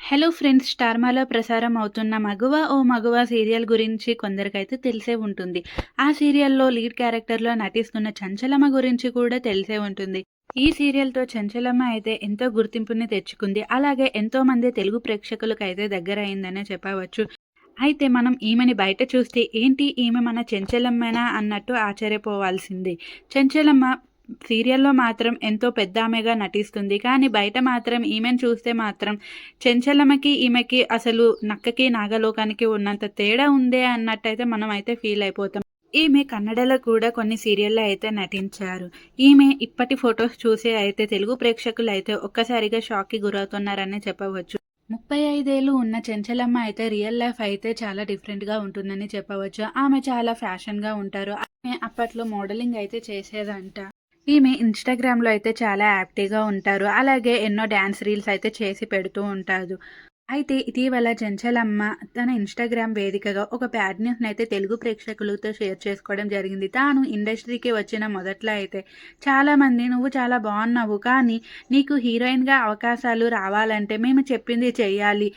Hello friends, స్టార్మాలో ప్రసారం అవుతున్న 'మగువ ఓ మగువ' serial గురించి కొందరికైతే తెలిసే ఉంటుంది. ఆ సీరియల్‌లో లీడ్ క్యారెక్టర్‌లో నటిస్తున్న చంచలమ్మ గురించి కూడా తెలిసే ఉంటుంది. ఈ సీరియల్‌తో చంచలమ్మ అయితే ఎంతో గుర్తింపుని తెచ్చుకుంది. అలాగే ఎంతోమంది తెలుగు ప్రేక్షకులకైతే దగ్గరయిందనే చెప్పవచ్చు. అయితే మనం ఈమెని బయట చూస్తే ఏంటి ఈమె మన చెంచలమ్మేనా అన్నట్టు ఆశ్చర్యపోవాల్సిందే. చెంచలమ్మ సీరియల్‌లో మాత్రం ఎంతో పెద్దామెగా నటిస్తుంది. కానీ బయట మాత్రం ఈమెను చూస్తే మాత్రం చెంచలమ్మకి, ఈమెకి అసలు నక్కకి, నాగలోకానికి ఉన్నంత తేడా ఉందే అన్నట్టయితే మనమైతే ఫీల్ అయిపోతాం. ఈమె కన్నడలో కూడా కొన్ని సీరియల్‌లో అయితే నటించారు. ఈమె ఇప్పటి ఫోటోస్ చూసి అయితే తెలుగు ప్రేక్షకులైతే ఒక్కసారిగా షాక్‌కి గురవుతున్నారనే చెప్పవచ్చు. 35 ఏళ్ళు ఉన్న చెంచలమ్మ అయితే రియల్ లైఫ్ అయితే చాలా డిఫరెంట్‌గా ఉంటుందని చెప్పవచ్చు. ఆమె చాలా ఫ్యాషన్‌గా ఉంటారు. ఆమె అప్పట్లో మోడలింగ్ అయితే చేసేదంట. ఈమె ఇన్‌స్టాగ్రామ్‌లో అయితే చాలా యాక్టివ్‌గా ఉంటారు. అలాగే ఎన్నో డాన్స్ రీల్స్ అయితే చేసి పెడుతూ ఉంటారు. అయితే ఇటీవల చెంచలమ్మ తన ఇన్‌స్టాగ్రామ్ వేదికగా ఒక బ్యాడ్ న్యూస్‌నైతే తెలుగు ప్రేక్షకులతో షేర్ చేసుకోవడం జరిగింది. తాను ఇండస్ట్రీకి వచ్చిన మొదట్లో అయితే చాలామంది "నువ్వు చాలా బాగున్నావు. కానీ నీకు హీరోయిన్‌గా అవకాశాలు రావాలంటే మేము చెప్పింది చెయ్యాలి"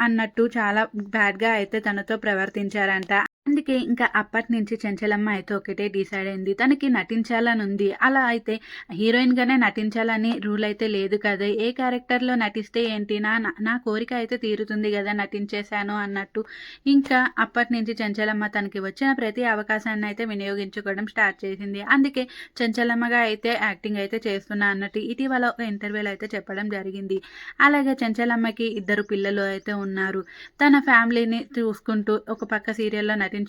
అన్నట్టు చాలా బ్యాడ్‌గా అయితే తనతో ప్రవర్తించారంట. అందుకే ఇంకా అప్పటినుంచి చెంచలమ్మ అయితే ఒకటే డిసైడ్ అయింది. తనకి నటించాలని ఉంది. అలా అయితే హీరోయిన్‌గానే నటించాలని రూల్ అయితే లేదు కదా! ఏ క్యారెక్టర్‌లో నటిస్తే ఏంటి? నా నా నా కోరిక అయితే తీరుతుంది గదా! నటించేశాను అన్నట్టు. ఇంకా అప్పటినుంచి చెంచలమ్మ తనకి వచ్చిన ప్రతి అవకాశాన్ని అయితే వినియోగించుకోవడం స్టార్ట్ చేసింది. అందుకే చెంచలమ్మగా అయితే యాక్టింగ్ అయితే చేస్తున్నా అన్నట్టు ఇటీవల ఒక ఇంటర్వ్యూలో అయితే చెప్పడం జరిగింది. అలాగే చెంచలమ్మకి ఇద్దరు పిల్లలు అయితే ఉన్నారు. తన ఫ్యామిలీని చూసుకుంటూ ఒక పక్క సీరియల్‌లో నటించుకుంటూ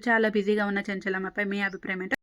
చాలా బిజీగా ఉన్న చెంచలమ్మపై మీ అభిప్రాయం ఏంటో